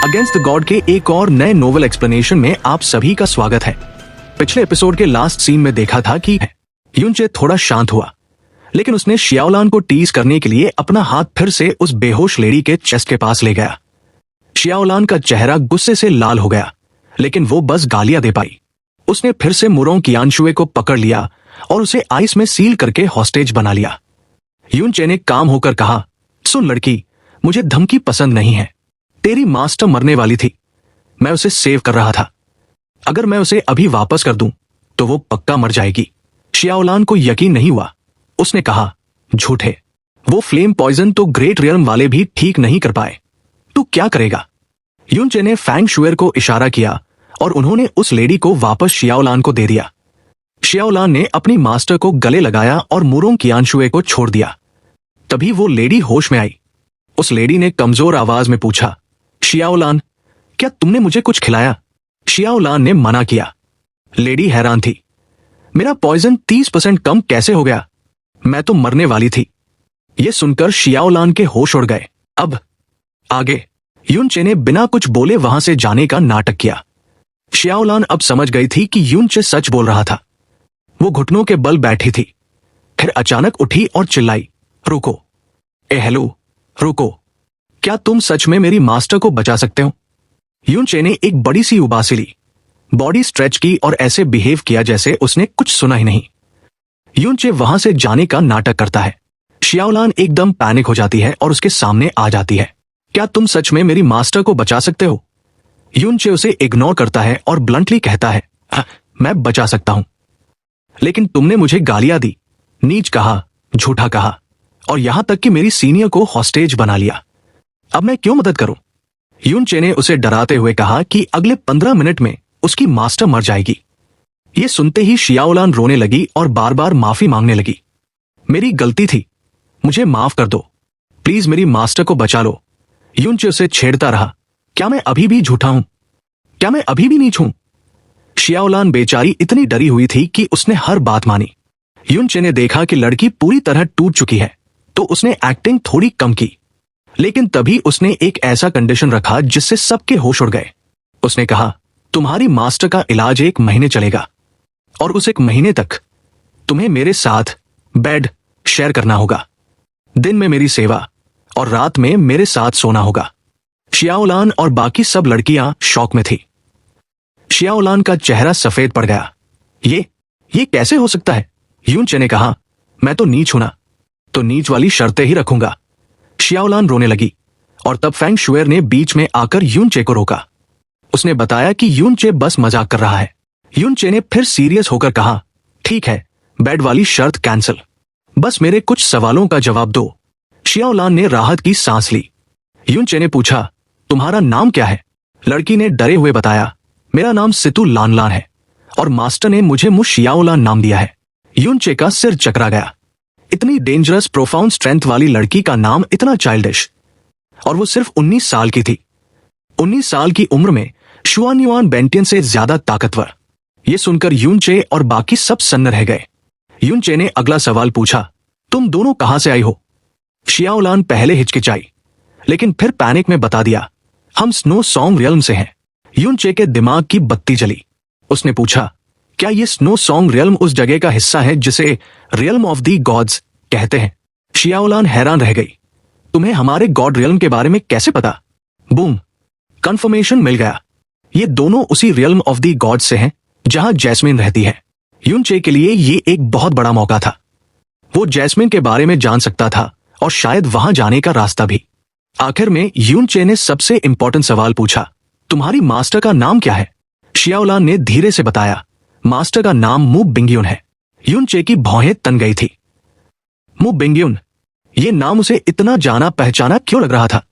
Against the God के एक और नए नोवेल एक्सप्लेनेशन में आप सभी का स्वागत है। पिछले एपिसोड के लास्ट सीन में देखा था कि युनचे थोड़ा शांत हुआ, लेकिन उसने शियाओलान को टीज करने के लिए अपना हाथ फिर से उस बेहोश लेडी के चेस्ट के पास ले गया। शियाओलान का चेहरा गुस्से से लाल हो गया, लेकिन वो बस गालियां दे पाई। उसने फिर से मुरोंग कियानशुए को पकड़ लिया और उसे आइस में सील करके हॉस्टेज बना लिया। युनचे ने काम होकर कहा, सुन लड़की, मुझे धमकी पसंद नहीं है। तेरी मास्टर मरने वाली थी, मैं उसे सेव कर रहा था। अगर मैं उसे अभी वापस कर दूं तो वो पक्का मर जाएगी। शियाओलान को यकीन नहीं हुआ। उसने कहा, झूठे, वो फ्लेम पॉइजन तो ग्रेट रियल्म वाले भी ठीक नहीं कर पाए। तू क्या करेगा? युनचे ने फैंग शुएर को इशारा किया और उन्होंने उस लेडी को वापस शियाओलान को दे दिया। शियाओलान ने अपनी मास्टर को गले लगाया और मुरोंग कियानशुए को छोड़ दिया। तभी वो लेडी होश में आई। उस लेडी ने कमजोर आवाज में पूछा, शियाओलान, क्या तुमने मुझे कुछ खिलाया? शियाओलान ने मना किया। लेडी हैरान थी। मेरा पॉइजन 30% कम कैसे हो गया? मैं तो मरने वाली थी। यह सुनकर शियाओलान के होश उड़ गए। अब आगे युनचे ने बिना कुछ बोले वहां से जाने का नाटक किया। शियाओलान अब समझ गई थी कि युनचे सच बोल रहा था। वो घुटनों के बल बैठी थी, फिर अचानक उठी और चिल्लाई, रुको, हेलो, रुको, क्या तुम सच में मेरी मास्टर को बचा सकते हो? युनचे ने एक बड़ी सी उबासी ली, बॉडी स्ट्रेच की और ऐसे बिहेव किया जैसे उसने कुछ सुना ही नहीं। युनचे वहां से जाने का नाटक करता है। शियाओलान एकदम पैनिक हो जाती है और उसके सामने आ जाती है। क्या तुम सच में मेरी मास्टर को बचा सकते हो? युनचे उसे इग्नोर करता है और ब्लंटली कहता है, मैं बचा सकता हूं, लेकिन तुमने मुझे गालियां दी, नीच कहा, झूठा कहा और यहां तक कि मेरी सीनियर को हॉस्टेज बना लिया। अब मैं क्यों मदद करूं? युनचे ने उसे डराते हुए कहा कि अगले 15 मिनट में उसकी मास्टर मर जाएगी। ये सुनते ही शियाओलान रोने लगी और बार बार माफी मांगने लगी। मेरी गलती थी, मुझे माफ कर दो, प्लीज मेरी मास्टर को बचा लो। युनचे उसे छेड़ता रहा, क्या मैं अभी भी झूठा हूं? क्या मैं अभी भी नीच हूं? शियाओलान बेचारी इतनी डरी हुई थी कि उसने हर बात मानी। युनचे ने देखा कि लड़की पूरी तरह टूट चुकी है, तो उसने एक्टिंग थोड़ी कम की, लेकिन तभी उसने एक ऐसा कंडीशन रखा जिससे सबके होश उड़ गए। उसने कहा, तुम्हारी मास्टर का इलाज 1 महीने चलेगा और उस 1 महीने तक तुम्हें मेरे साथ बेड शेयर करना होगा। दिन में मेरी सेवा और रात में मेरे साथ सोना होगा। शियाओलान और बाकी सब लड़कियां शॉक में थी। शियाओलान का चेहरा सफेद पड़ गया। ये कैसे हो सकता है? युनचे ने कहा, मैं तो नीच हूं ना, तो नीच वाली शर्तें ही रखूंगा। शियाओलान रोने लगी और तब फैंग शुएर ने बीच में आकर युनचे को रोका। उसने बताया कि युनचे बस मजाक कर रहा है। युनचे ने फिर सीरियस होकर कहा, ठीक है, बेड वाली शर्त कैंसिल, बस मेरे कुछ सवालों का जवाब दो। शियाओलान ने राहत की सांस ली। युनचे ने पूछा, तुम्हारा नाम क्या है? लड़की ने डरे हुए बताया, मेरा नाम सितु लानलान है और मास्टर ने मुझे मु शियाओलान नाम दिया है। युनचे का सिर चकरा गया। इतनी डेंजरस प्रोफाउंड स्ट्रेंथ वाली लड़की का नाम इतना चाइल्डिश, और वो सिर्फ 19 साल की थी। 19 साल की उम्र में शुआनयुआन बेंटियन से ज्यादा ताकतवर। ये सुनकर युनचे और बाकी सब सन्न रह गए। युनचे ने अगला सवाल पूछा, तुम दोनों कहां से आई हो? शियाओलान पहले हिचकिचाई, लेकिन फिर पैनिक में बता दिया, हम स्नो सॉन्ग रियल्म से हैं। युनचे के दिमाग की बत्ती जली। उसने पूछा, क्या ये स्नो सॉन्ग रियल्म उस जगह का हिस्सा है जिसे रियल्म ऑफ दी गॉड्स कहते हैं? शियाओलान हैरान रह गई, तुम्हें हमारे गॉड रियल्म के बारे में कैसे पता? बूम, कंफर्मेशन मिल गया। ये दोनों उसी रियल्म ऑफ दी गॉड्स से हैं जहां जैस्मिन रहती है। युनचे के लिए ये एक बहुत बड़ा मौका था। वो जैस्मिन के बारे में जान सकता था और शायद वहां जाने का रास्ता भी। आखिर में युनचे ने सबसे इंपॉर्टेंट सवाल पूछा, तुम्हारी मास्टर का नाम क्या है? शियाओलान ने धीरे से बताया, मास्टर का नाम मु बिंगयुन है। युनचे की भौहें तन गई थी। मु बिंगयुन, ये नाम उसे इतना जाना पहचाना क्यों लग रहा था?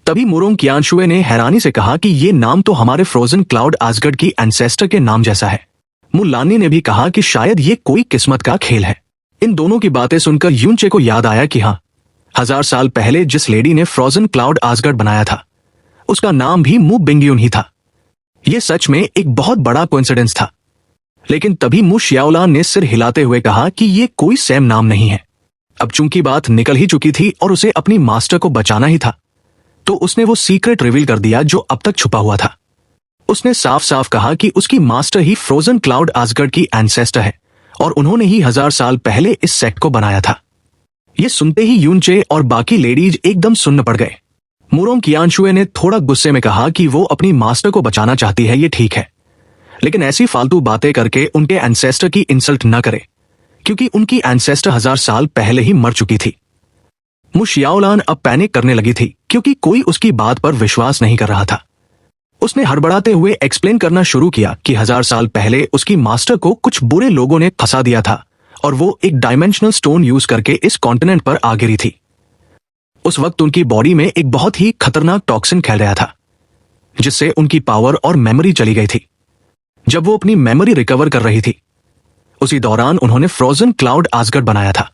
तभी मुरोंग कियानशुए ने हैरानी से कहा कि ये नाम तो हमारे फ्रोजन क्लाउड आसगढ़ की एंसेस्टर के नाम जैसा है। मु लानी ने भी कहा कि शायद ये कोई किस्मत का खेल है। इन दोनों की बातें सुनकर युनचे को याद आया कि हाँ, 1000 साल पहले जिस लेडी ने फ्रोजन क्लाउड आसगढ़ बनाया था, उसका नाम भी मु बिंगयुन ही था। यह सच में एक बहुत बड़ा कोइंसिडेंस था। लेकिन तभी मु शियाओलान ने सिर हिलाते हुए कहा कि यह कोई सेम नाम नहीं है। अब चूंकि बात निकल ही चुकी थी और उसे अपनी मास्टर को बचाना ही था, तो उसने वो सीक्रेट रिवील कर दिया जो अब तक छुपा हुआ था। उसने साफ साफ कहा कि उसकी मास्टर ही फ्रोजन क्लाउड आसगर्ड की एंसेस्टर है और उन्होंने ही 1000 साल पहले इस सेक्ट को बनाया था। ये सुनते ही यूनचे और बाकी लेडीज एकदम सुन्न पड़ गए। मुरोंग कियानशुए ने थोड़ा गुस्से में कहा कि वो अपनी मास्टर को बचाना चाहती है, ये ठीक है, लेकिन ऐसी फालतू बातें करके उनके एंसेस्टर की इंसल्ट न करे, क्योंकि उनकी एंसेस्टर 1000 साल पहले ही मर चुकी थी। मु शियाओलान अब पैनिक करने लगी थी क्योंकि कोई उसकी बात पर विश्वास नहीं कर रहा था। उसने हड़बड़ाते हुए एक्सप्लेन करना शुरू किया कि 1000 साल पहले उसकी मास्टर को कुछ बुरे लोगों ने फंसा दिया था और वो एक डायमेंशनल स्टोन यूज करके इस कॉन्टिनेंट पर आ गिरी थी। उस वक्त उनकी बॉडी में एक बहुत ही खतरनाक टॉक्सिन फैल रहा था, जिससे उनकी पावर और मेमोरी चली गई थी। जब वो अपनी मेमोरी रिकवर कर रही थी, उसी दौरान उन्होंने फ्रोजन क्लाउड आसगर्ड बनाया था,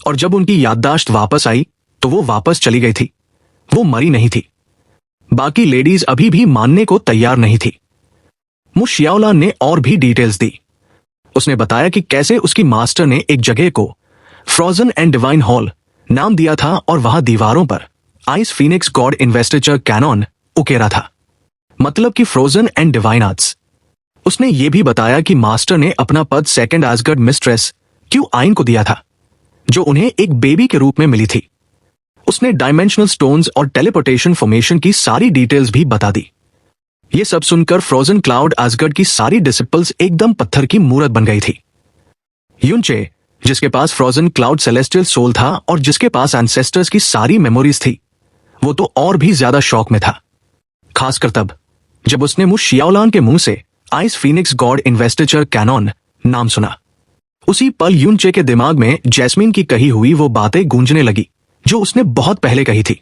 और जब उनकी याददाश्त वापस आई तो वो वापस चली गई थी, वो मरी नहीं थी। बाकी लेडीज अभी भी मानने को तैयार नहीं थी। मु शियाओलान ने और भी डिटेल्स दी। उसने बताया कि कैसे उसकी मास्टर ने एक जगह को फ्रोजन एंड डिवाइन हॉल नाम दिया था और वहां दीवारों पर ice Phoenix God investiture Canon उकेरा था, मतलब कि फ्रोजन एंड डिवाइन आर्ट्स। उसने ये भी बताया कि मास्टर ने अपना पद सेकंड आसगर्ड मिस्ट्रेस क्यू आइन को दिया था, जो उन्हें एक बेबी के रूप में मिली थी। उसने डायमेंशनल स्टोन्स और टेलीपोर्टेशन फॉर्मेशन की सारी डिटेल्स भी बता दी। ये सब सुनकर फ्रोजन क्लाउड आसगर्ड की सारी डिसिपल्स एकदम पत्थर की मूरत बन गई थी। यूनचे, जिसके पास फ्रोजन क्लाउड सेलेस्टियल सोल था और जिसके पास एंसेस्टर्स की सारी मेमोरीज थी, वो तो और भी ज्यादा शॉक में था, खासकर तब जब उसने मु शियाओलान के मुंह से ice Phoenix God investiture Canon नाम सुना। उसी पल यूनचे के दिमाग में जैस्मीन की कही हुई वो बातें गूंजने लगी जो उसने बहुत पहले कही थी।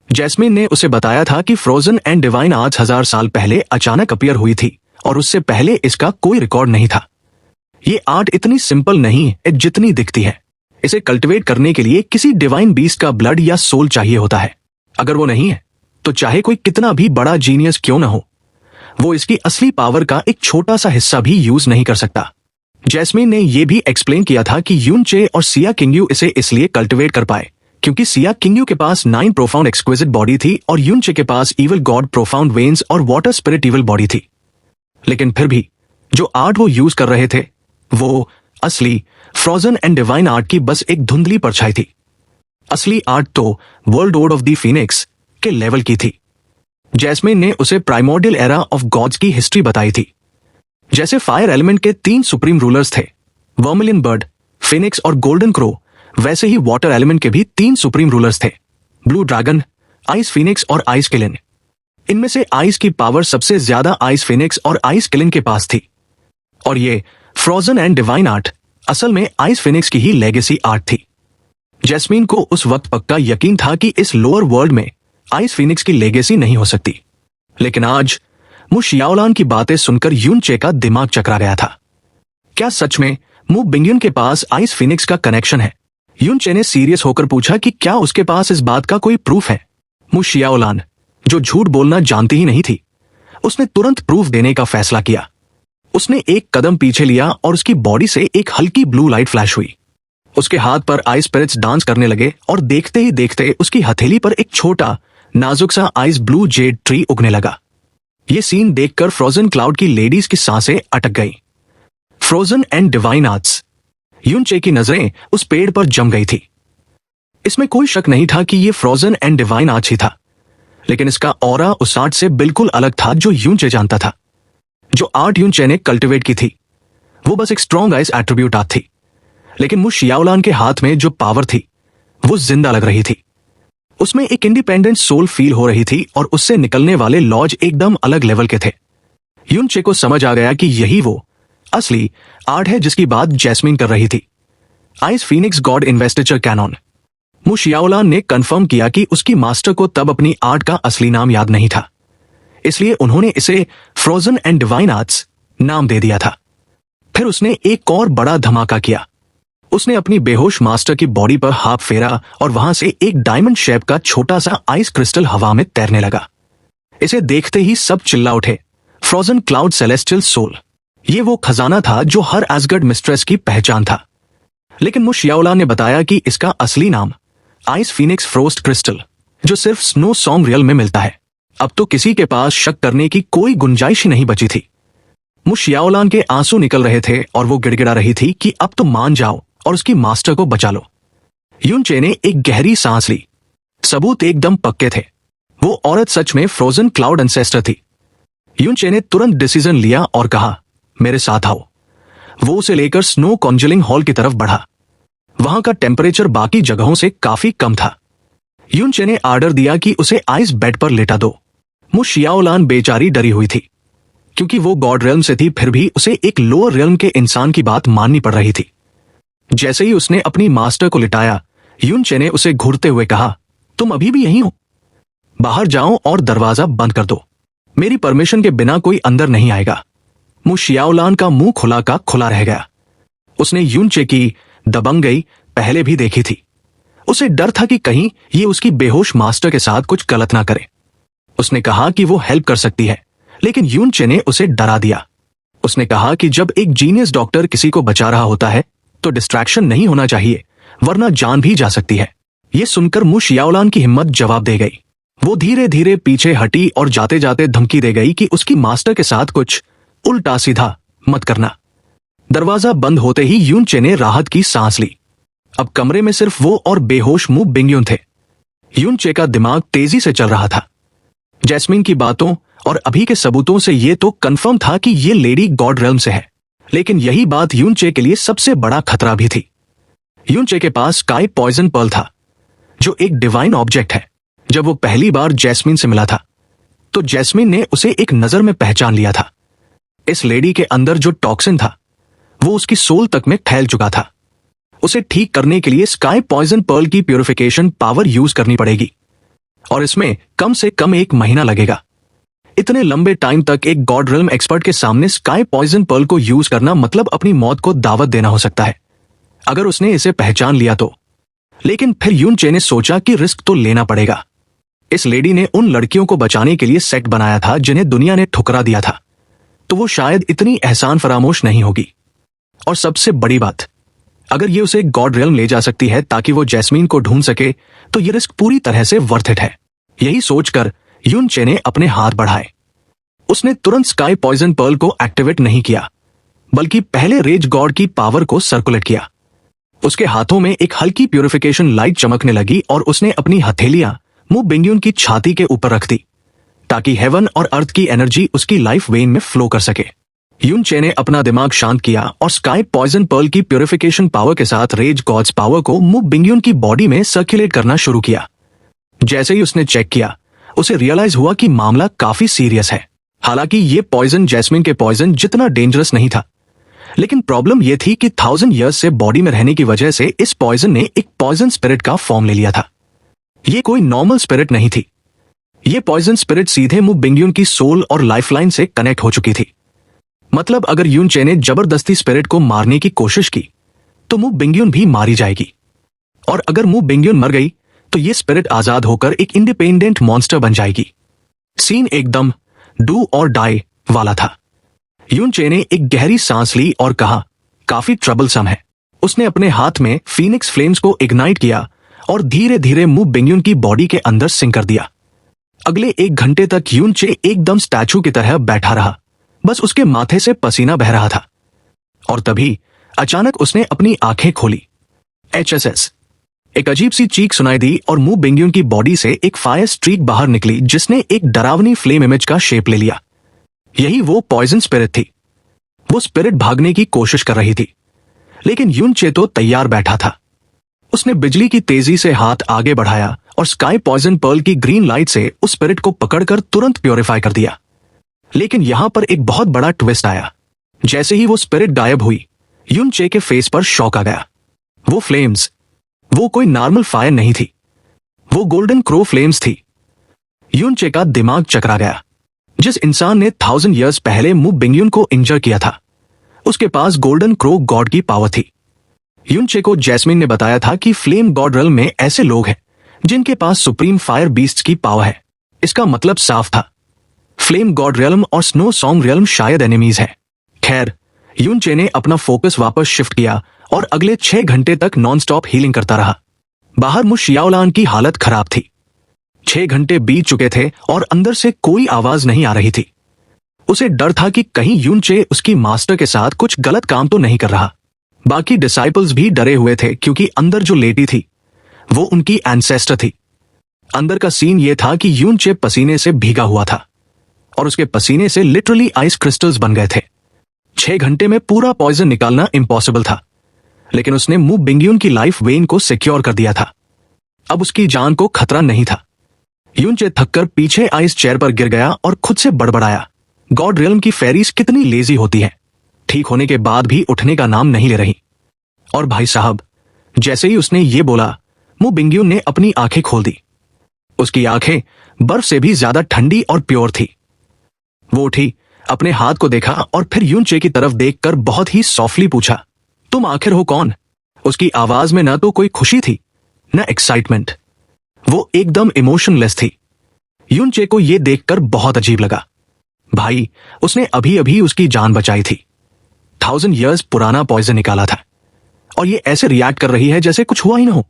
जैस्मीन ने उसे बताया था कि फ्रोजन एंड डिवाइन आर्ट्स 1000 साल पहले अचानक अपीयर हुई थी और उससे पहले इसका कोई रिकॉर्ड नहीं था। ये आर्ट इतनी सिंपल नहीं है जितनी दिखती है। इसे कल्टिवेट करने के लिए किसी डिवाइन बीस्ट का ब्लड या सोल चाहिए होता है। अगर वो नहीं है तो चाहे कोई कितना भी बड़ा जीनियस क्यों ना हो, वो इसकी असली पावर का एक छोटा सा हिस्सा भी यूज नहीं कर सकता। जैस्मीन ने यह भी एक्सप्लेन किया था कि यूनचे और सिया किंग्यू इसे इसलिए कल्टिवेट कर पाए क्योंकि सिया किंग्यू के पास 9 प्रोफाउंड एक्सक्विजिट बॉडी थी और यूनचे के पास इविल गॉड प्रोफाउंड वेन्स और वाटर स्पिरिट इविल बॉडी थी। लेकिन फिर भी जो आर्ट वो यूज कर रहे थे वो असली फ्रोजन एंड डिवाइन आर्ट की बस एक धुंधली परछाई थी। असली आर्ट तो world war of the Phoenix के लेवल की थी। जैस्मीन ने उसे प्राइमोर्डियल एरा ऑफ गॉड्स की हिस्ट्री बताई थी। जैसे फायर एलिमेंट के 3 सुप्रीम रूलर्स थे, वर्मिलियन बर्ड, फिनिक्स और गोल्डन क्रो, वैसे ही वाटर एलिमेंट के भी 3 सुप्रीम रूलर्स थे, ब्लू ड्रैगन, आइस फिनिक्स और आइस किलिन। इनमें से आइस की पावर सबसे ज्यादा आइस फिनिक्स और आइस किलिन के पास थी, और ये फ्रोजन एंड डिवाइन आर्ट असल में आइस फिनिक्स की ही लेगेसी आर्ट थी। जैस्मीन को उस वक्त पक्का यकीन था कि इस लोअर वर्ल्ड में आइस फिनिक्स की लेगेसी नहीं हो सकती, लेकिन आज मु शियाओलान की बातें सुनकर यूनचे का दिमाग चकरा गया था। क्या सच में मु बिंगयुन के पास आइस फिनिक्स का कनेक्शन है? यूनचे ने सीरियस होकर पूछा कि क्या उसके पास इस बात का कोई प्रूफ है। मु शियाओलान, जो झूठ बोलना जानती ही नहीं थी, उसने तुरंत प्रूफ देने का फैसला किया। उसने एक कदम पीछे लिया और उसकी बॉडी से एक हल्की ब्लू लाइट फ्लैश हुई। उसके हाथ पर आइस स्पिरिट्स डांस करने लगे और देखते ही देखते उसकी हथेली पर एक छोटा नाजुक सा आइस ब्लू जेड ट्री उगने लगा। ये सीन देखकर फ्रोजन क्लाउड की लेडीज की सांसें अटक गई। फ्रोजन एंड डिवाइन आर्ट्स, यूनचे की नजरें उस पेड़ पर जम गई थी। इसमें कोई शक नहीं था कि ये फ्रोजन एंड डिवाइन आर्ट्स ही था, लेकिन इसका ऑरा उस आर्ट से बिल्कुल अलग था जो यूनचे जानता था। जो आर्ट यूनचे ने कल्टिवेट की थी वो बस एक स्ट्रॉन्ग आइस एट्रीब्यूट आर्ट थी, लेकिन मु शियाओलान के हाथ में जो पावर थी वो जिंदा लग रही थी। उसमें एक इंडिपेंडेंट सोल फील हो रही थी और उससे निकलने वाले लॉज एकदम अलग लेवल के थे। यूनचे को समझ आ गया कि यही वो असली आर्ट है जिसकी बात जैस्मीन कर रही थी, ice Phoenix God investiture Canon. मु शियाओलान ने कंफर्म किया कि उसकी मास्टर को तब अपनी आर्ट का असली नाम याद नहीं था, इसलिए उन्होंने इसे फ्रोजन एंड डिवाइन आर्ट्स नाम दे दिया था। फिर उसने एक और बड़ा धमाका किया। उसने अपनी बेहोश मास्टर की बॉडी पर हाथ फेरा और वहां से एक डायमंड शेप का छोटा सा आइस क्रिस्टल हवा में तैरने लगा। इसे देखते ही सब चिल्ला उठे, फ्रोजन क्लाउड सेलेस्टियल सोल। ये वो खजाना था जो हर एसगर्ड मिस्ट्रेस की पहचान था। लेकिन मु शियाओलान ने बताया कि इसका असली नाम आइस फीनिक्स फ्रोस्ट क्रिस्टल जो सिर्फ स्नो सॉन्ग रियल में मिलता है। अब तो किसी के पास शक करने की कोई गुंजाइश ही नहीं बची थी। मु शियाओलान के आंसू निकल रहे थे और वो गिड़गिड़ा रही थी कि अब तो मान जाओ और उसकी मास्टर को बचा लो। युनचे ने एक गहरी सांस ली। सबूत एकदम पक्के थे। वो औरत सच में फ्रोजन क्लाउड एंसेस्टर थी। युनचे ने तुरंत डिसीजन लिया और कहा, मेरे साथ आओ। वो उसे लेकर स्नो कॉन्जलिंग हॉल की तरफ बढ़ा। वहां का टेम्परेचर बाकी जगहों से काफी कम था। युनचे ने आर्डर दिया कि उसे आइस बेड पर लेटा दो। मु शियाओलान बेचारी डरी हुई थी, क्योंकि वो गॉड रियल्म से थी, फिर भी उसे एक लोअर रियल्म के इंसान की बात माननी पड़ रही थी। जैसे ही उसने अपनी मास्टर को लिटाया, युनचे ने उसे घूरते हुए कहा, तुम अभी भी यहीं हो? बाहर जाओ और दरवाजा बंद कर दो। मेरी परमिशन के बिना कोई अंदर नहीं आएगा। मु शियाओलान का मुंह खुला का खुला रह गया। उसने युनचे की दबंगई पहले भी देखी थी। उसे डर था कि कहीं ये उसकी बेहोश मास्टर के साथ कुछ गलत ना करे। उसने कहा कि वो हेल्प कर सकती है, लेकिन युनचे ने उसे डरा दिया। उसने कहा कि जब एक जीनियस डॉक्टर किसी को बचा रहा होता है तो डिस्ट्रैक्शन नहीं होना चाहिए, वरना जान भी जा सकती है। ये सुनकर मु शियाओलान की हिम्मत जवाब दे गई। वो धीरे धीरे पीछे हटी और जाते जाते धमकी दे गई कि उसकी मास्टर के साथ कुछ उल्टा सीधा मत करना। दरवाजा बंद होते ही युनचे ने राहत की सांस ली। अब कमरे में सिर्फ वो और बेहोश मु बिंगयुन थे। युनचे का दिमाग तेजी से चल रहा था। जैस्मीन की बातों और अभी के सबूतों से ये तो कंफर्म था कि ये लेडी गॉड रियल्म से है, लेकिन यही बात युनचे के लिए सबसे बड़ा खतरा भी थी। युनचे के पास स्काई पॉइजन पर्ल था, जो एक डिवाइन ऑब्जेक्ट है। जब वो पहली बार जैस्मीन से मिला था तो जैस्मीन ने उसे एक नजर में पहचान लिया था। इस लेडी के अंदर जो टॉक्सिन था वो उसकी सोल तक में फैल चुका था। उसे ठीक करने के लिए स्काई पॉइजन पर्ल की प्यूरिफिकेशन पावर यूज करनी पड़ेगी, और इसमें कम से कम 1 महीना लगेगा। इतने लंबे टाइम तक एक गॉड रियल्म एक्सपर्ट के सामने स्काई पॉइजन पर्ल को यूज करना मतलब अपनी मौत को दावत देना हो सकता है, अगर उसने इसे पहचान लिया तो। लेकिन फिर युनचे ने सोचा कि रिस्क तो लेना पड़ेगा। इस लेडी ने उन लड़कियों को बचाने के लिए सेट बनाया था जिन्हें दुनिया ने ठुकरा दिया था, तो वो शायद इतनी एहसान फरामोश नहीं होगी। और सबसे बड़ी बात, अगर ये उसे गॉड रियल्म ले जा सकती है ताकि वो जैस्मीन को ढूंढ सके, तो ये रिस्क पूरी तरह से वर्थ इट है। यही सोचकर युनचे ने अपने हाथ बढ़ाए। उसने तुरंत स्काई पॉइजन पर्ल को एक्टिवेट नहीं किया, बल्कि पहले रेज गॉड की पावर को सर्कुलेट किया। उसके हाथों में एक हल्की प्यूरिफिकेशन लाइट चमकने लगी और उसने अपनी हथेलियां मु बिंगयुन की छाती के ऊपर रख दी, ताकि हेवन और अर्थ की एनर्जी उसकी लाइफ वेन में फ्लो कर सके। युनचे ने अपना दिमाग शांत किया और स्काई पॉइजन पर्ल की प्यूरिफिकेशन पावर के साथ रेज गॉड्स पावर को मु बिंगयुन की बॉडी में सर्कुलेट करना शुरू किया। जैसे ही उसने चेक किया, उसे रियलाइज हुआ कि मामला काफी सीरियस है। हालांकि ये पॉइजन जैस्मीन के पॉइजन जितना डेंजरस नहीं था, लेकिन प्रॉब्लम यह थी कि 1000 ईयर्स से बॉडी में रहने की वजह से इस पॉइजन ने एक पॉइजन स्पिरिट का फॉर्म ले लिया था। ये कोई नॉर्मल स्पिरिट नहीं थी। ये पॉइजन स्पिरिट सीधे मु बिंगयुन की सोल और लाइफलाइन से कनेक्ट हो चुकी थी। मतलब अगर युनचे ने जबरदस्ती स्पिरिट को मारने की कोशिश की तो मु बिंगयुन भी मारी जाएगी, और अगर मु बिंगयुन मर गई तो ये स्पिरिट आजाद होकर एक इंडिपेंडेंट मॉन्स्टर बन जाएगी। सीन एकदम डू और डाई वाला था। युनचे ने एक गहरी सांस ली और कहा, काफी ट्रबलसम है। उसने अपने हाथ में फीनिक्स फ्लेम्स को इग्नाइट किया और धीरे धीरे मु बिंगयुन की बॉडी के अंदर सिंक कर दिया। अगले 1 घंटे तक युनचे एकदम स्टैचू की तरह बैठा रहा, बस उसके माथे से पसीना बह रहा था। और तभी अचानक उसने अपनी आंखें खोली। HSS। एक अजीब सी चीख सुनाई दी और मु बिंगयुन की बॉडी से एक फायर स्ट्रीक बाहर निकली, जिसने एक डरावनी फ्लेम इमेज का शेप ले लिया। यही वो पॉइजन स्पिरिट थी। वो स्पिरिट भागने की कोशिश कर रही थी, लेकिन युनचे तो तैयार बैठा था। उसने बिजली की तेजी से हाथ आगे बढ़ाया और स्काई पॉइजन पर्ल की ग्रीन लाइट से उस स्पिरिट को पकड़कर तुरंत प्योरीफाई कर दिया। लेकिन यहां पर एक बहुत बड़ा ट्विस्ट आया। जैसे ही वो स्पिरिट गायब हुई, युनचे के फेस पर शॉक आ गया। वो फ्लेम्स, वो कोई नॉर्मल फायर नहीं थी, वो गोल्डन क्रो फ्लेम्स थी। युनचे का दिमाग चकरा गया। जिस इंसान ने 1000 ईयर्स पहले मु बिंगयुन को इंजर किया था, उसके पास गोल्डन क्रो गॉड की पावर थी। युनचे को जैस्मीन ने बताया था कि फ्लेम गॉड रियल्म में ऐसे लोग हैं जिनके पास सुप्रीम फायर बीस्ट्स की पावर है। इसका मतलब साफ था, फ्लेम गॉड रियल्म और स्नो सॉन्ग रियल्म शायद एनिमीज हैं। खैर, युनचे ने अपना फोकस वापस शिफ्ट किया और अगले 6 घंटे तक नॉनस्टॉप हीलिंग करता रहा। बाहर मु शियाओलान की हालत खराब थी। 6 घंटे बीत चुके थे और अंदर से कोई आवाज नहीं आ रही थी। उसे डर था कि कहीं यूनचे उसकी मास्टर के साथ कुछ गलत काम तो नहीं कर रहा। बाकी डिसाइपल्स भी डरे हुए थे क्योंकि अंदर जो लेटी थी वो उनकी एंसेस्टर थी। अंदर का सीन ये था कि यूनचे पसीने से भीगा हुआ था और उसके पसीने से लिटरली आइस क्रिस्टल्स बन गए थे। 6 घंटे में पूरा पॉइजन निकालना इम्पॉसिबल था, लेकिन उसने मू बिंगयून की लाइफ वेन को सिक्योर कर दिया था। अब उसकी जान को खतरा नहीं था। यूनचे थककर पीछे आइस चेयर पर गिर गया और खुद से बड़बड़ाया, गॉड रियल्म की फेरीज कितनी लेजी होती हैं, ठीक होने के बाद भी उठने का नाम नहीं ले रही। और भाई साहब, जैसे ही उसने ये बोला, मू बिंगयून ने अपनी आंखें खोल दी। उसकी आंखें बर्फ से भी ज्यादा ठंडी और प्योर थी। वो उठी, अपने हाथ को देखा और फिर यूनचे की तरफ देखकर बहुत ही सॉफ्टली पूछा, तुम आखिर हो कौन? उसकी आवाज में न तो कोई खुशी थी न एक्साइटमेंट। वो एकदम इमोशनलेस थी। यूनचे को यह देखकर बहुत अजीब लगा। भाई, उसने अभी अभी उसकी जान बचाई थी। 1000 ईयर्स पुराना पॉइजन निकाला था और ये ऐसे रिएक्ट कर रही है जैसे कुछ हुआ ही ना हो।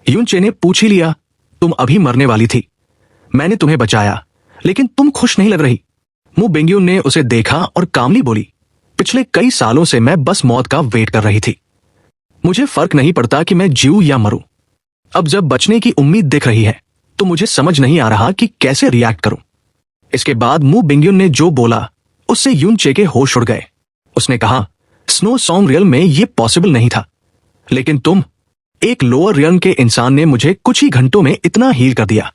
यूनचे ने पूछ ही लिया, तुम अभी मरने वाली थी, मैंने तुम्हें बचाया, लेकिन तुम खुश नहीं लग रही। मू बिंगयून ने उसे देखा और कामली बोली, पिछले कई सालों से मैं बस मौत का वेट कर रही थी। मुझे फर्क नहीं पड़ता कि मैं जीऊं या मरूं। अब जब बचने की उम्मीद दिख रही है तो मुझे समझ नहीं आ रहा कि कैसे रिएक्ट करूं। इसके बाद मू बिंगयून ने जो बोला उससे यूनचे के होश उड़ गए। उसने कहा, स्नो सॉन्ग रियल में ये पॉसिबल नहीं था, लेकिन तुम, एक लोअर रियल के इंसान ने मुझे कुछ ही घंटों में इतना हील कर दिया।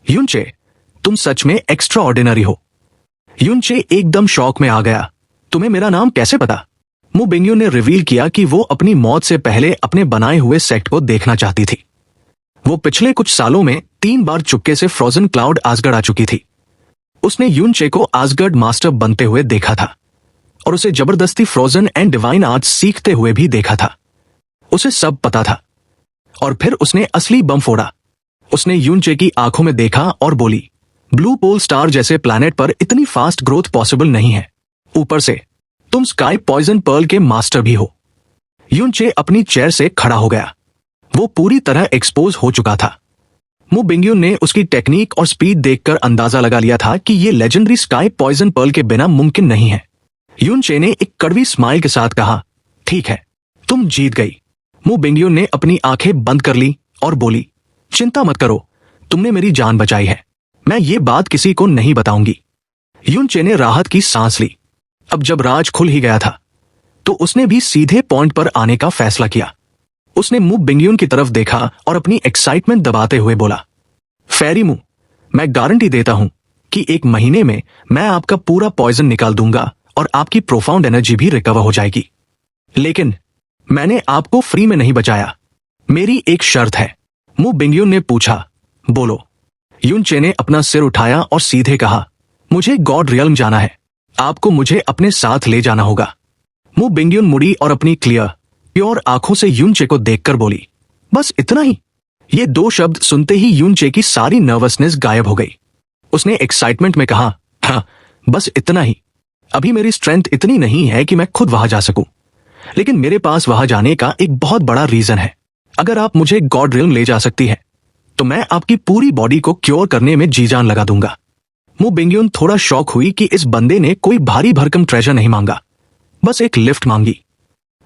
यूनचे, तुम सच में एक्स्ट्रा ऑर्डिनरी हो। यूनचे एकदम शॉक में आ गया, तुम्हें मेरा नाम कैसे पता? मू बिंगयून ने रिवील किया कि वो अपनी मौत से पहले अपने बनाए हुए सेक्ट को देखना चाहती थी। वो पिछले कुछ सालों में 3 बार चुपके से फ्रोजन क्लाउड आसगढ़ आ चुकी थी। उसने यूनचे को आसगढ़ मास्टर बनते हुए देखा था और उसे जबरदस्ती फ्रोजन एंड डिवाइन आर्ट्स सीखते हुए भी देखा था। उसे सब पता था। और फिर उसने असली बम फोड़ा। उसने यूनचे की आंखों में देखा और बोली, ब्लू पोल स्टार जैसे प्लैनेट पर इतनी फास्ट ग्रोथ पॉसिबल नहीं है। ऊपर से तुम स्काई पॉइजन पर्ल के मास्टर भी हो। यूनचे अपनी चेयर से खड़ा हो गया। वो पूरी तरह एक्सपोज हो चुका था। मू बिंगयून ने उसकी टेक्निक और स्पीड देखकर अंदाजा लगा लिया था कि ये लेजेंडरी स्काई पॉइजन पर्ल के बिना मुमकिन नहीं है। यूनचे ने एक कड़वी स्माइल के साथ कहा, ठीक है, तुम जीत गई। मू बिंगयून ने अपनी आंखें बंद कर ली और बोली, चिंता मत करो, तुमने मेरी जान बचाई है। मैं ये बात किसी को नहीं बताऊंगी। यूनचे ने राहत की सांस ली। अब जब राज खुल ही गया था तो उसने भी सीधे पॉइंट पर आने का फैसला किया। उसने मू बिंगयून की तरफ देखा और अपनी एक्साइटमेंट दबाते हुए बोला, फेरी मू, मैं गारंटी देता हूं कि 1 महीने में मैं आपका पूरा पॉइजन निकाल दूंगा और आपकी प्रोफाउंड एनर्जी भी रिकवर हो जाएगी। लेकिन मैंने आपको फ्री में नहीं बचाया। मेरी एक शर्त है। मू बिंगयून ने पूछा, बोलो। यूनचे ने अपना सिर उठाया और सीधे कहा, मुझे गॉड रियल्म जाना है। आपको मुझे अपने साथ ले जाना होगा। मू बिंगयून मुड़ी और अपनी क्लियर, प्योर आंखों से यूनचे को देखकर बोली, बस इतना ही? ये 2 शब्द सुनते ही यूनचे की सारी नर्वसनेस गायब हो गई। उसने एक्साइटमेंट में कहा, हाँ, बस इतना ही। अभी मेरी स्ट्रेंथ इतनी नहीं है कि मैं खुद वहां जा सकूं, लेकिन मेरे पास वहां जाने का एक बहुत बड़ा रीजन है। अगर आप मुझे गॉड रियल्म ले जा सकती है तो मैं आपकी पूरी बॉडी को क्योर करने में जी जान लगा दूंगा। मू बिंगयून थोड़ा शॉक हुई कि इस बंदे ने कोई भारी भरकम ट्रेजर नहीं मांगा, बस एक लिफ्ट मांगी।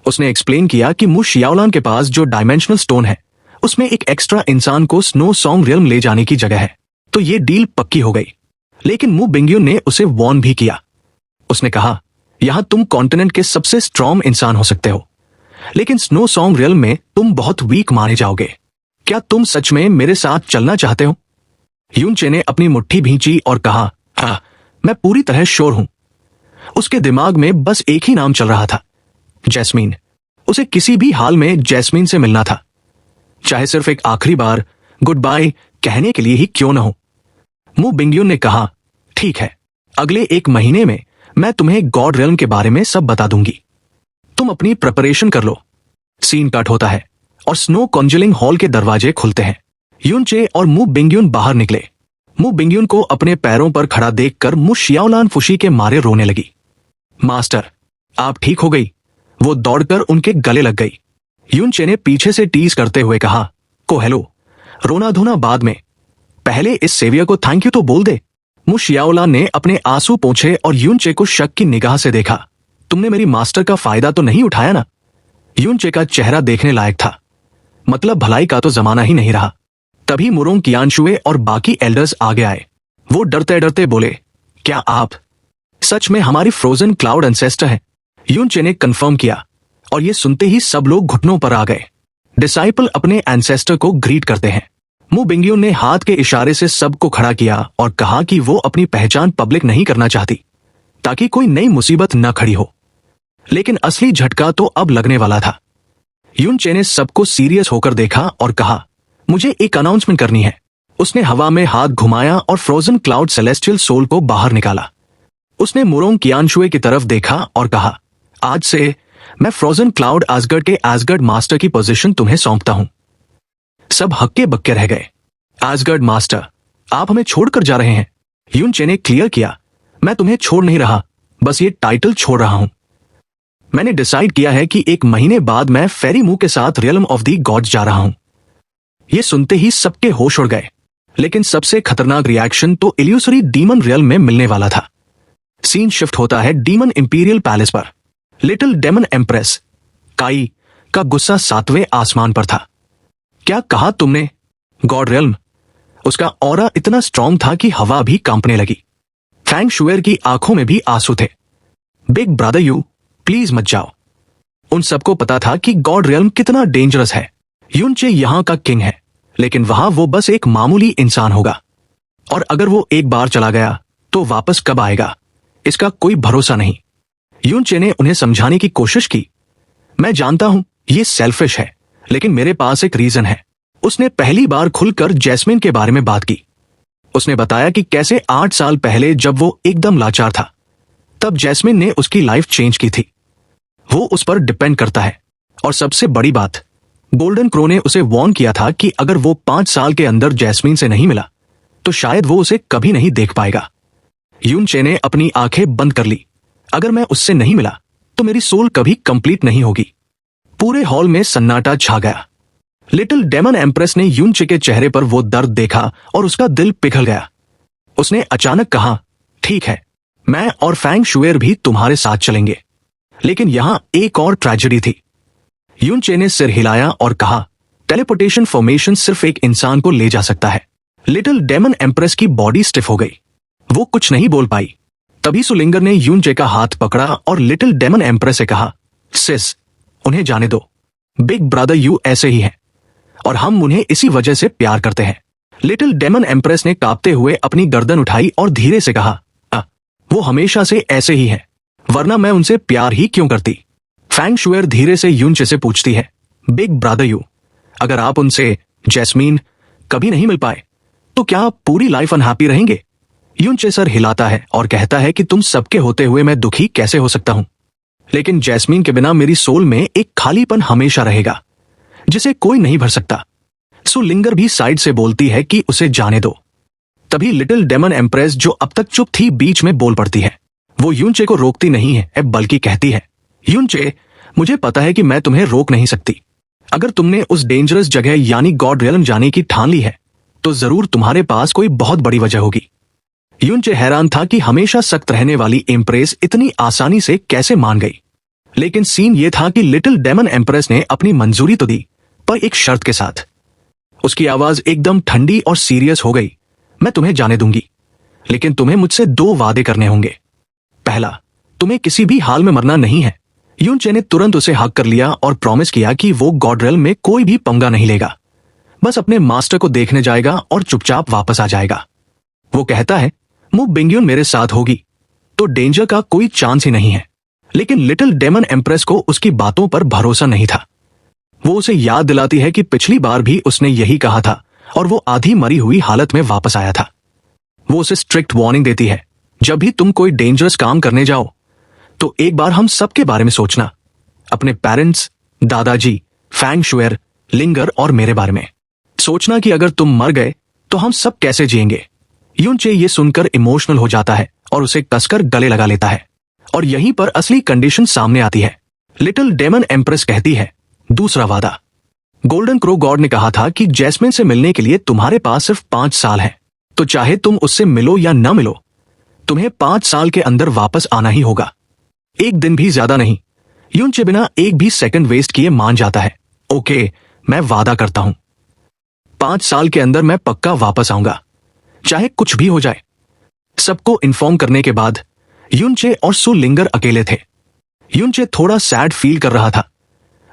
उसने एक्सप्लेन किया कि मू शियाओलान के पास जो डायमेंशनल स्टोन है उसमें एक एक्स्ट्रा इंसान को स्नो सॉन्ग रियल्म ले जाने की जगह है, तो ये डील पक्की हो गई। लेकिन मू बिंगयून ने उसे वॉर्न भी किया। उसने कहा, यहां तुम कॉन्टिनेंट के सबसे स्ट्रॉन्ग इंसान हो सकते हो, लेकिन स्नो सॉन्ग रियल्म में तुम बहुत वीक माने जाओगे। क्या तुम सच में मेरे साथ चलना चाहते हो? यूनचे ने अपनी मुट्ठी भींची और कहा, हाँ, मैं पूरी तरह श्योर हूं। उसके दिमाग में बस एक ही नाम चल रहा था, जैस्मीन। उसे किसी भी हाल में जैस्मीन से मिलना था, चाहे सिर्फ एक आखिरी बार गुड बाय कहने के लिए ही क्यों न हो। मू बिंगयून ने कहा, ठीक है, अगले 1 महीने में मैं तुम्हें गॉड रियल्म के बारे में सब बता दूंगी। तुम अपनी प्रिपरेशन कर लो। सीन कट होता है और स्नो कॉन्जलिंग हॉल के दरवाजे खुलते हैं। यूनचे और मू बिंगयून बाहर निकले। मू बिंगयून को अपने पैरों पर खड़ा देखकर मू शियाओलान फुशी के मारे रोने लगी। मास्टर, आप ठीक हो गई? वो दौड़कर उनके गले लग गई। यूनचे ने पीछे से टीज करते हुए कहा, को हेलो, रोना धोना बाद में, पहले इस सेवियर को थैंक यू तो बोल दे। मु शियाओलान ने अपने आंसू पोंछे और यूनचे को शक की निगाह से देखा। तुमने मेरी मास्टर का फायदा तो नहीं उठाया ना? यूनचे का चेहरा देखने लायक था, मतलब भलाई का तो जमाना ही नहीं रहा। तभी मुरोंग कियानशुए और बाकी एल्डर्स आगे आए। वो डरते डरते बोले, क्या आप सच में हमारी फ्रोजन क्लाउड एंसेस्टर हैं? यूनचे ने कंफर्म किया और ये सुनते ही सब लोग घुटनों पर आ गए। डिसाइपल अपने एंसेस्टर को ग्रीट करते हैं। मु बिंगयून ने हाथ के इशारे से सबको खड़ा किया और कहा कि वो अपनी पहचान पब्लिक नहीं करना चाहती ताकि कोई नई मुसीबत न खड़ी हो। लेकिन असली झटका तो अब लगने वाला था। यूनचे ने सबको सीरियस होकर देखा और कहा, मुझे एक अनाउंसमेंट करनी है। उसने हवा में हाथ घुमाया और फ्रोजन क्लाउड सेलेस्टियल सोल को बाहर निकाला। उसने मुरोंग कियानशुए की तरफ देखा और कहा, आज से मैं फ्रोजन क्लाउड एसगर्ड के एसगर्ड मास्टर की पोजीशन तुम्हें सौंपता हूं। सब हक्के बक्के रह गए। एसगर्ड मास्टर, आप हमें छोड़कर जा रहे हैं? यूनचे ने क्लियर किया, मैं तुम्हें छोड़ नहीं रहा, बस ये टाइटल छोड़ रहा हूं। मैंने डिसाइड किया है कि 1 महीने बाद मैं फेरी मुंह के साथ रियल्म ऑफ दी गॉड्स जा रहा हूं। ये सुनते ही सबके होश उड़ गए, लेकिन सबसे खतरनाक रिएक्शन तो इल्यूसरी डीमन रियल्म में मिलने वाला था। सीन शिफ्ट होता है डीमन इंपीरियल पैलेस पर। लिटिल डेमन एम्प्रेस काई का गुस्सा 7वें आसमान पर था। क्या कहा तुमने? God realm. उसका ऑरा इतना स्ट्रांग था कि हवा भी कांपने लगी। फैंग शुएर की आंखों में भी आंसू थे। बिग ब्रदर यू प्लीज मत जाओ। उन सबको पता था कि गॉड रियल्म कितना डेंजरस है। यूनचे यहां का किंग है, लेकिन वहां वो बस एक मामूली इंसान होगा, और अगर वो एक बार चला गया तो वापस कब आएगा इसका कोई भरोसा नहीं। यूनचे ने उन्हें समझाने की कोशिश की। मैं जानता हूं ये सेल्फिश है, लेकिन मेरे पास एक रीजन है। उसने पहली बार खुलकर जैस्मिन के बारे में बात की। उसने बताया कि कैसे 8 साल पहले जब वो एकदम लाचार था, तब जैस्मिन ने उसकी लाइफ चेंज की थी। वो उस पर डिपेंड करता है, और सबसे बड़ी बात, गोल्डन क्रो ने उसे वार्न किया था कि अगर वो 5 साल के अंदर जैस्मिन से नहीं मिला तो शायद वो उसे कभी नहीं देख पाएगा। यूनचे ने अपनी आंखें बंद कर ली। अगर मैं उससे नहीं मिला तो मेरी सोल कभी कंप्लीट नहीं होगी। पूरे हॉल में सन्नाटा छा गया। लिटिल डेमन एम्प्रेस ने यूनचे के चेहरे पर वो दर्द देखा और उसका दिल पिघल गया। उसने अचानक कहा, ठीक है, मैं और फैंग शुएर भी तुम्हारे साथ चलेंगे। लेकिन यहां एक और ट्रेजेडी थी। यूनचे ने सिर हिलाया और कहा, टेलीपोर्टेशन फॉर्मेशन सिर्फ एक इंसान को ले जा सकता है। लिटिल डेमन एम्प्रेस की बॉडी स्टिफ हो गई। वो कुछ नहीं बोल पाई। तभी सुलिंगर ने यूनचे का हाथ पकड़ा और लिटिल डेमन एम्प्रेस से कहा, सिस, उन्हें जाने दो। बिग ब्रदर यू ऐसे ही है, और हम उन्हें इसी वजह से प्यार करते हैं। लिटिल डेमन एम्प्रेस ने कांपते हुए अपनी गर्दन उठाई और धीरे से कहा, वो हमेशा से ऐसे ही है, वरना मैं उनसे प्यार ही क्यों करती? फैंग शुएर धीरे से यूनचे से पूछती है, बिग ब्रदर यू, अगर आप उनसे जैस्मीन कभी नहीं मिल पाए तो क्या आप पूरी लाइफ अनहैप्पी रहेंगे? यूनचे सर हिलाता है और कहता है कि तुम सबके होते हुए मैं दुखी कैसे हो सकता हूं, लेकिन जैस्मीन के बिना मेरी सोल में एक खालीपन हमेशा रहेगा जिसे कोई नहीं भर सकता। सुलिंगर भी साइड से बोलती है कि उसे जाने दो। तभी लिटिल डेमन एम्प्रेस, जो अब तक चुप थी, बीच में बोल पड़ती है। वो यूनचे को रोकती नहीं है, बल्कि कहती है, यूनचे, मुझे पता है कि मैं तुम्हें रोक नहीं सकती। अगर तुमने उस डेंजरस जगह यानी गॉड रियल्म जाने की ठान ली है तो जरूर तुम्हारे पास कोई बहुत बड़ी वजह होगी। यूनचे हैरान था कि हमेशा सख्त रहने वाली एम्प्रेस इतनी आसानी से कैसे मान गई। लेकिन सीन ये था कि लिटिल डेमन एम्प्रेस ने अपनी मंजूरी तो दी, पर एक शर्त के साथ। उसकी आवाज एकदम ठंडी और सीरियस हो गई। मैं तुम्हें जाने दूंगी, लेकिन तुम्हें मुझसे 2 वादे करने होंगे। पहला, तुम्हें किसी भी हाल में मरना नहीं है। यूनचे ने तुरंत उसे हक कर लिया और प्रॉमिस किया कि वो गॉड रियल्म में कोई भी पंगा नहीं लेगा, बस अपने मास्टर को देखने जाएगा और चुपचाप वापस आ जाएगा। वो कहता है, मु बिंगयून मेरे साथ होगी तो डेंजर का कोई चांस ही नहीं है। लेकिन लिटिल डेमन एम्प्रेस को उसकी बातों पर भरोसा नहीं था। वो उसे याद दिलाती है कि पिछली बार भी उसने यही कहा था और वो आधी मरी हुई हालत में वापस आया था। वो उसे स्ट्रिक्ट वार्निंग देती है, जब भी तुम कोई डेंजरस काम करने जाओ तो एक बार हम सबके बारे में सोचना, अपने पेरेंट्स, दादाजी, फैंग शुएर, लिंगर और मेरे बारे में सोचना कि अगर तुम मर गए तो हम सब कैसे जिएंगे। यूनचे ये सुनकर इमोशनल हो जाता है और उसे कसकर गले लगा लेता है। और यहीं पर असली कंडीशन सामने आती है। लिटिल डेमन एम्प्रेस कहती है, दूसरा वादा, गोल्डन क्रो गॉड ने कहा था कि जैस्मिन से मिलने के लिए तुम्हारे पास सिर्फ 5 साल हैं, तो चाहे तुम उससे मिलो या न मिलो, तुम्हें 5 साल के अंदर वापस आना ही होगा। एक दिन भी ज्यादा नहीं। यूनचे बिना एक भी सेकंड वेस्ट किए मान जाता है। ओके, मैं वादा करता हूं 5 साल के अंदर मैं पक्का वापस आऊंगा, चाहे कुछ भी हो जाए। सबको इन्फॉर्म करने के बाद यूनचे और सु लिंगर अकेले थे। यूनचे थोड़ा सैड फील कर रहा था।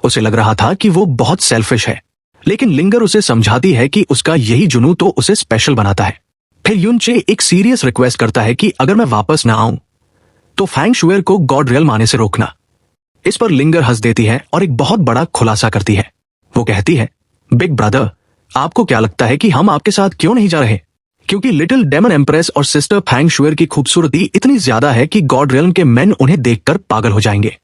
उसे लग रहा था कि वो बहुत सेल्फिश है, लेकिन लिंगर उसे समझाती है कि उसका यही जुनून तो उसे स्पेशल बनाता है। फिर यूनचे एक सीरियस रिक्वेस्ट करता है कि अगर मैं वापस ना आऊं तो फैंग शुएर को गॉड रियल आने से रोकना। इस पर लिंगर हंस देती है और एक बहुत बड़ा खुलासा करती है। वो कहती है, बिग ब्रदर, आपको क्या लगता है कि हम आपके साथ क्यों नहीं जा रहे? क्योंकि लिटिल डेमन एम्प्रेस और सिस्टर फैंग शुएर की खूबसूरती इतनी ज्यादा है कि गॉड रियल्म के मेन उन्हें देखकर पागल हो जाएंगे।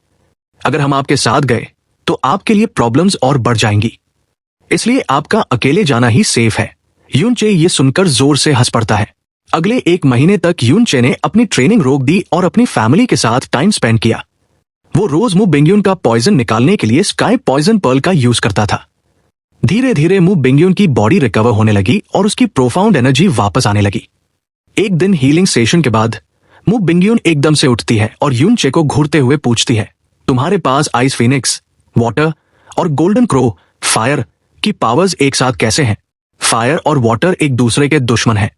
अगर हम आपके साथ गए तो आपके लिए प्रॉब्लम्स और बढ़ जाएंगी, इसलिए आपका अकेले जाना ही सेफ है। यूनचे ये सुनकर जोर से हंस पड़ता है। अगले 1 महीने तक यूनचे ने अपनी ट्रेनिंग रोक दी और अपनी फैमिली के साथ टाइम स्पेंड किया। वो रोज मु बिंगयुन का पॉइजन निकालने के लिए स्काई पॉइजन पर्ल का यूज करता था। धीरे धीरे मु बिंगयुन की बॉडी रिकवर होने लगी और उसकी प्रोफाउंड एनर्जी वापस आने लगी। एक दिन हीलिंग सेशन के बाद मु बिंगयुन एकदम से उठती है और यूनचे को घूरते हुए पूछती है, तुम्हारे पास आइस फिनिक्स, वाटर और गोल्डन क्रो फायर की पावर्स एक साथ कैसे हैं? फायर और वाटर एक दूसरे के दुश्मन हैं,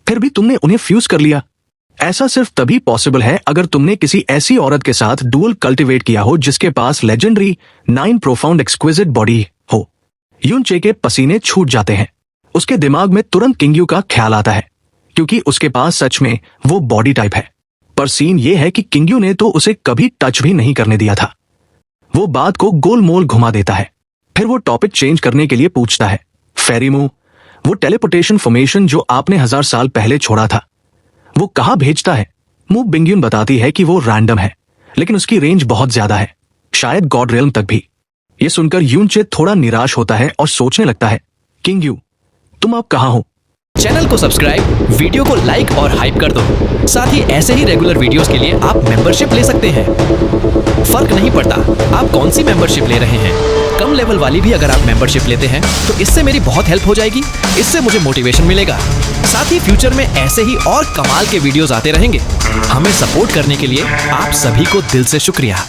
फिर भी तुमने उन्हें फ्यूज कर लिया। ऐसा सिर्फ तभी पॉसिबल है अगर तुमने किसी ऐसी औरत के साथ डुअल कल्टीवेट किया हो जिसके पास लेजेंडरी 9 प्रोफाउंड एक्सक्विजिट बॉडी हो। यूनचे के पसीने छूट जाते हैं। उसके दिमाग में तुरंत किंगयू का ख्याल आता है, क्योंकि उसके पास सच में वो बॉडी टाइप है। पर सीन ये है कि किंगयू ने तो उसे कभी टच भी नहीं करने दिया था। वो बात को गोलमोल घुमा देता है। फिर वो टॉपिक चेंज करने के लिए पूछता है, फेरीमू, वो टेलीपोर्टेशन फॉर्मेशन जो आपने 1000 साल पहले छोड़ा था, वो कहाँ भेजता है? मु बिंगयुन बताती है कि वो रैंडम है, लेकिन उसकी रेंज बहुत ज्यादा है, शायद गॉड रियल्म तक भी। ये सुनकर यूनचे थोड़ा निराश होता है और सोचने लगता है, किंगयू, तुम अब कहाँ हो? चैनल को सब्सक्राइब, वीडियो को लाइक और हाइप कर दो। साथ ही ऐसे ही रेगुलर वीडियोस के लिए आप मेंबरशिप ले सकते हैं। फर्क नहीं पड़ता आप कौन सी मेंबरशिप ले रहे हैं। कम लेवल वाली भी अगर आप मेंबरशिप लेते हैं तो इससे मेरी बहुत हेल्प हो जाएगी। इससे मुझे मोटिवेशन मिलेगा। साथ ही फ्यूचर में ऐसे ही और कमाल के वीडियोस आते रहेंगे। हमें सपोर्ट करने के लिए आप सभी को दिल से शुक्रिया।